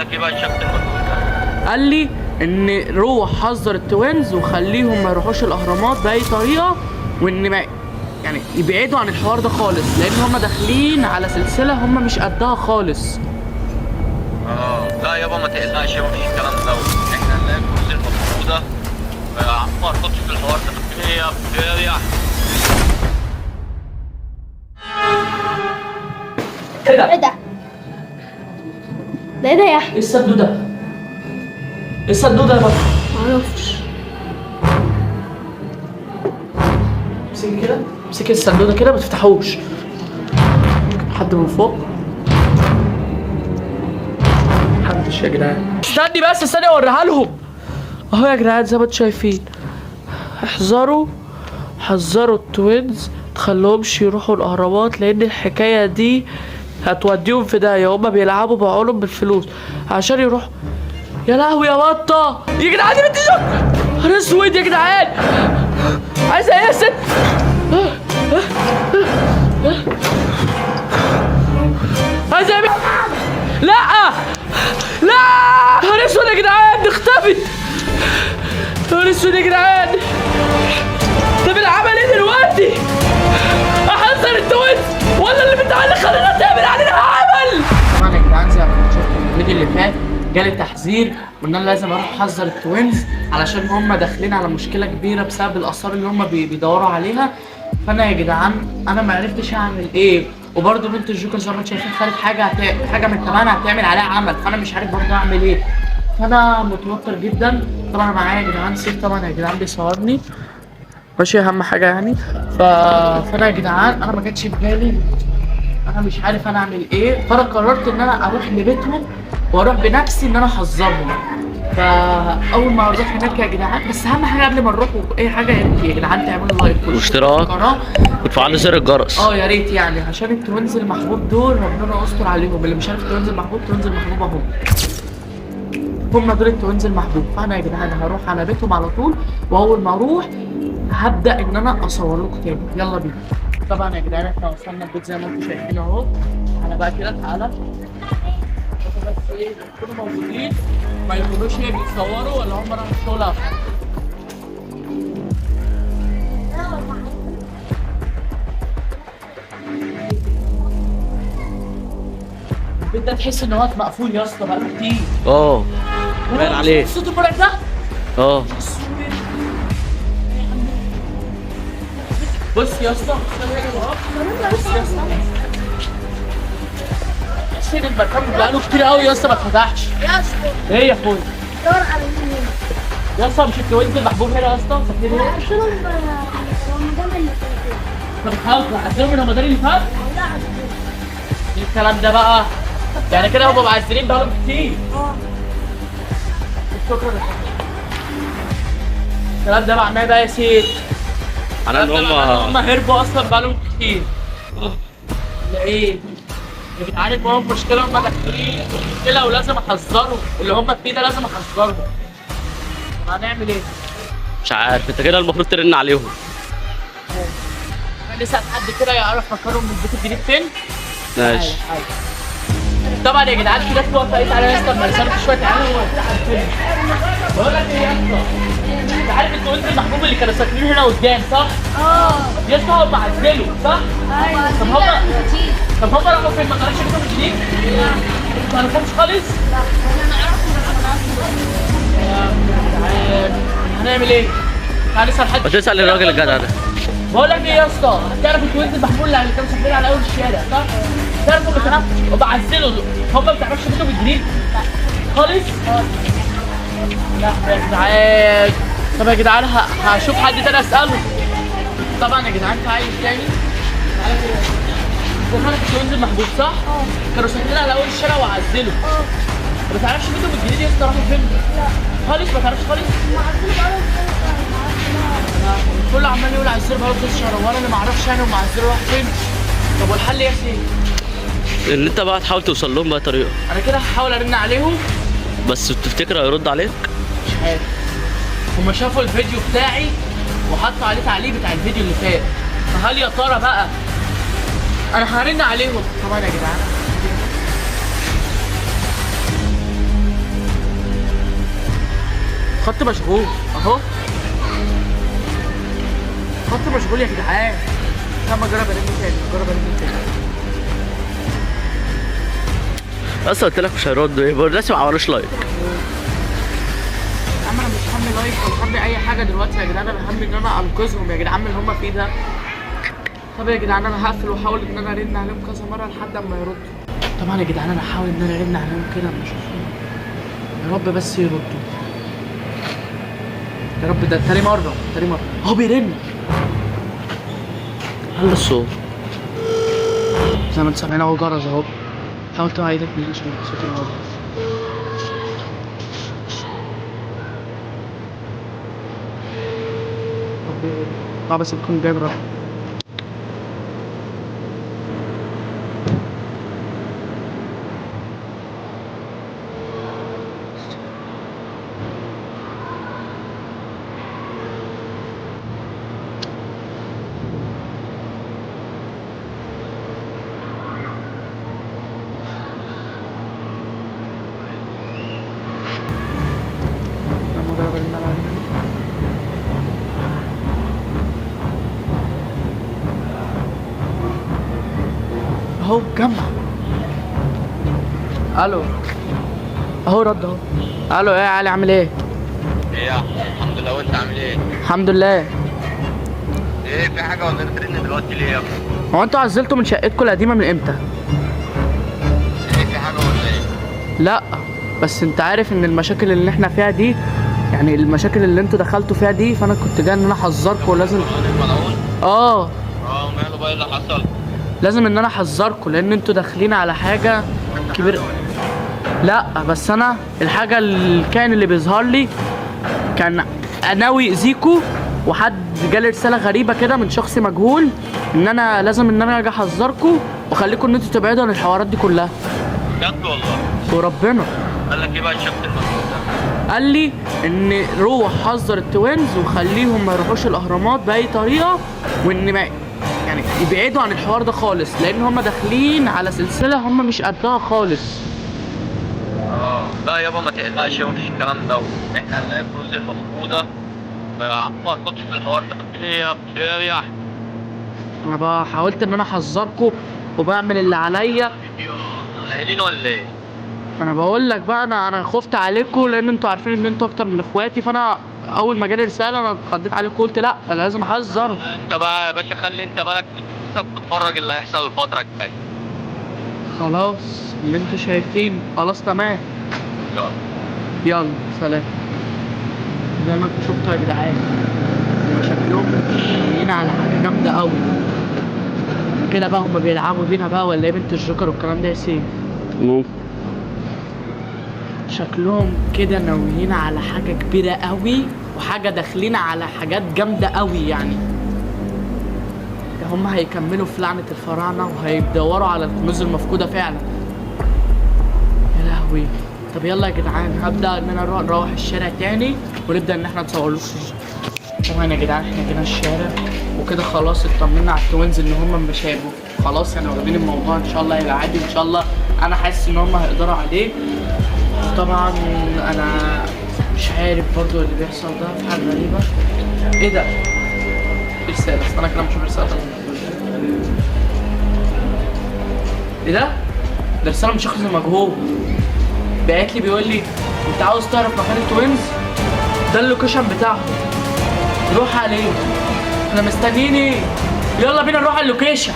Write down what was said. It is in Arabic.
لك ايه بقى الشاب المجنون ده؟ قال لي ان روح حذر التوينز وخليهم ما يروحوش الاهرامات باي طريقه، وان ما يعني يبعدوا عن الحوار ده خالص، لان هم داخلين على سلسله هم مش قدها خالص. لا يابا ما تقلقش يابا، مفيش الكلام ده. احنا هنلاقي الكرسي المفروضه. يا عم ما اربطش في الحوار ده. ايه يا ايه ده؟ ايه ده؟ ده ايه ده يا احمد؟ ايه الصندوق ده؟ ايه الصندوق ده يا بطل؟ معرفش. امسكي كده، امسكي الصندوق ده كده ما تفتحوش. حد من فوق؟ محدش يا جدعان. استني بس، استني اوريها لهم. اهو يا جدعان زي ما انتم شايفين. احذروا، حذروا التوينز، تخلوهمش يروحوا الاهرامات، لان الحكايه دي هتوديهم في داهيه. هما بيلعبوا بعقولهم بالفلوس عشان يروحوا. يا لهوي يا بطه يا جدعان، دي بنت نهار اسود يا جدعان. عايزه ايه يا ست؟ عايزه ايه؟ لا لا، نهار اسود يا جدعان، دي اختفت. نهار اسود يا جدعان. طب العمل ايه دلوقتي؟ احذر التوينز ولا اللي بتعلق خلينا تعمل علينا عمل؟ طبعا يا جدعان زي ما كنتوا شفتوا في الفيديو اللي فات جالي تحذير وان انا لازم اروح احذر التوينز علشان هم داخلين على مشكله كبيره بسبب الاثار اللي هم بيدوروا عليها. فانا يا جدعان انا ما عرفتش اعمل ايه، وبرده بنت الجوكر زي ما انتم شايفين خدت حاجه من تبعنا هتعمل عليها عمل، فانا مش عارف برده اعمل ايه. فانا متوتر جدا. طبعا معايا يا جدعان سيف طبعا يا جدعان بيصورني ماشي، اهم حاجه يعني. فانا يا جدعان انا ما جاتش في بالي، انا مش عارف انا اعمل ايه. فانا قررت ان انا اروح لبيتهم واروح بنفسي ان انا احذرهم. فاول ما اروح هناك يا جدعان، بس اهم حاجه قبل ما نروح اي حاجه يا جدعان تعملوا لايك واشتراك وتفعلوا زر الجرس. يا ريت يعني، عشان التوينز المحبوب دول ربنا يستر عليهم. اللي مش عارف التوينز المحبوب، التوينز المحبوب اهو، هم دول التوينز المحبوب. فانا يا جدعان هروح على بيتهم على طول، واول ما اروح هبدا ان انا اصور لكم تاني. يلا بينا. طبعا يا جدعان احنا وصلنا البيت زي ما انتم شايفين اهو. تعالى بقى كده، تعالى بس ايه يكونوا موجودين، ما يكونوش ايه بيصوروا ولا هم راحوا الشغل اصلا. البيت ده تحس ان هو مقفول يا اسطى بقاله كتير. باين عليه صوت المرعب ده. بص يا اسطى، بص يا اسطى، سيد المكان بقاله كتير قوي يا اسطى ما اتفتحش. يا اسطى ايه يا اخويا؟ دور على مين؟ يا اسطى مش التوينز المحبوب هنا يا اسطى؟ ساكنين هنا؟ عشان رمضان اللي فات. طب بتهزر، عايزينهم من رمضان اللي فات؟ لا ايه الكلام ده بقى؟ يعني كده هم معزلين بقالهم كتير. شكرا. الكلام ده معناه بقى يا سيد على ان هم هربوا اصلا بقالهم كتير. لا ايه؟ يا جدعان المهم مشكله هم داخلين مشكله ولازم احذرهم، اللي هم فيه ده لازم احذرهم. هنعمل ايه؟ مش عارف، انت كده المفروض ترن عليهم. نسأل حد كده يعرف مكانهم من البيت الجديد فين؟ ماشي. طبعا يا جدعان في ناس واقفه قالت عليا يا اسطى لما رسالت شويه عيال وفتحوا الفيلم. بقول لك ايه يا اسطى؟ انت عارف التوينز المحبوب اللي كانوا ساكنين هنا قدام صح؟ يا اسطى هم عزلوا صح؟ ايوه. طب هم راحوا فين؟ ما طلعش بيتهم جديد؟ ما تعرفهمش خالص؟ لا انا نعرفهم. يا جدعان هنعمل ايه؟ تعال نسال حد. وتسأل الراجل الجدع ده. بقول لك ايه يا اسطى؟ تعرف التوينز المحبوب اللي كانوا ساكنين على اول الشارع صح؟ تعرفوا اللي كانوا وبعزلوا هم ما بتعرفش بيتهم الجديد؟ لا خالص؟ لا يا جدعان. طب يا جدعان هشوف حد تاني اساله. طبعا يا جدعان تعالى تاني. تعالى كده. ده كانت التوينز المحبوب صح؟ كانوا ساكنين على اول الشارع وعزلوا. ما تعرفش بيتهم الجديد يا اسطى راحوا فين؟ لا خالص، ما تعرفش خالص؟ كله عمال يقول عزلوا بقاله 3 شهور، وانا اللي ما اعرفش يعني هم عزلوا راحوا فين؟ طب والحل يا سيدي؟ ان انت بقى تحاول توصل لهم بقى طريقه. انا كده هحاول ارن عليهم. بس تفتكر هيرد عليك؟ مش عارف. هما شافوا الفيديو بتاعي وحطوا عليه تعليق بتاع الفيديو اللي فات، فهل يا ترى بقى انا هرن عليهم؟ طبعا يا جدعان خط مشغول اهو، خط مشغول يا جدعان. لما اجرب ارن تاني، اجرب ارن تاني. اصلا قلت لك مش هيردوا، يبقى الناس ما عملوش لايك. يا عم انا مش همي لايك ولا همي اي حاجه دلوقتي يا جدعان، انا همي ان انا انقذهم يا جدعان من اللي هم فيه ده. طب يا جدعان انا هقفل واحاول ان انا ارن عليهم كذا مره لحد اما يردوا. طبعا يا جدعان انا هحاول ان انا ارن عليهم كده اما اشوفهم، يا رب بس يردوا يا رب. ده تاني مره، تاني مره هو بيرن. على الصوت زي ما انتوا سامعين اهو جرس اهو. حاول توعي ايدك من عشان صوت الجرس. اه بس بيكون جايب رقم. اهو جمع. الو اهو رد اهو. الو ايه يا علي عامل ايه؟ ايه يا أحمد؟ الحمد لله، وانت عامل ايه؟ الحمد لله. ايه في حاجه ولا انت بترن دلوقتي ليه يا ابني؟ هو انتوا عزلتوا من شقتكم القديمه من امتى؟ ايه في حاجه ولا ايه؟ لا بس انت عارف ان المشاكل اللي احنا فيها دي، يعني المشاكل اللي انتوا دخلتوا فيها دي، فانا كنت جاي ان انا احذركم. لازم الملعون؟ اه ماله بقى اللي حصل؟ لازم ان انا احذركم لان انتوا داخلين على حاجه كبيره. لا بس انا الحاجه الكائن اللي بيظهر لي كان ناوي يأذيكوا، وحد جالي رساله غريبه كده من شخص مجهول ان انا لازم ان انا اجي احذركم واخليكم ان انتوا تبعدوا عن الحوارات دي كلها. بجد والله؟ وربنا قال لك ايه بقى الشخص المجنون ده؟ قال لي ان روح حذر التوينز وخليهم ما يروحوش الاهرامات باي طريقه، وان ما يعني يبعدوا عن الحوار ده خالص لان هم داخلين على سلسله هم مش قدها خالص. لا يابا ما تقلقش، مفيش الكلام ده، احنا هنلاقي الفلوس المفقوده. ما تحطش في الحوار ده. ايه يا ابني؟ ايه يا احمد؟ انا بقى حاولت ان انا احذركم وبعمل اللي عليا. قايلين ولا ايه؟ انا بقول لك بقى انا خفت عليكم لان انتوا عارفين ان انتوا اكتر من اخواتي، فانا اول ما جالي رساله انا اتخضيت عليكم قلت لا انا لازم احذر. انت بقى يا باشا خلي انت بالك، انت بتتفرج اللي هيحصل الفتره الجايه. خلاص اللي انتوا شايفين خلاص تمام. يلا. يلا سلام. زي ما انتوا شفتوا يا جدعان هما شكلهم جايين على حاجه جامده قوي كده بقى. هما بيلعبوا بينا بقى ولا ايه بنت الجوكر والكلام ده يا سيف؟ شكلهم كده ناويين على حاجه كبيره قوي وحاجه داخلين على حاجات جامده قوي يعني. هم هيكملوا في لعنه الفراعنه وهيدوروا على الكنوز المفقوده فعلا. يا لهوي. طب يلا يا جدعان هبدا ان انا نروح الشارع تاني ونبدا ان احنا نصور لكم. طبعا يا جدعان احنا جينا الشارع وكده خلاص اطمنا على التوينز ان هم مش هيبقوا خلاص يعني واخدين الموضوع ان شاء الله هيبقى عادي ان شاء الله. انا حاسس ان هم هيقدروا عليه. طبعا انا مش عارف برضو اللي بيحصل ده في حاجه غريبه. ايه ده؟ رساله. استنى كده مش رساله. ايه ده؟ ده رساله من شخص مجهول بعت لي بيقول لي انت عاوز تعرف مكان التوينز؟ ده اللوكيشن بتاعهم روح عليه. احنا مستنيين ايه؟ يلا بينا نروح على اللوكيشن.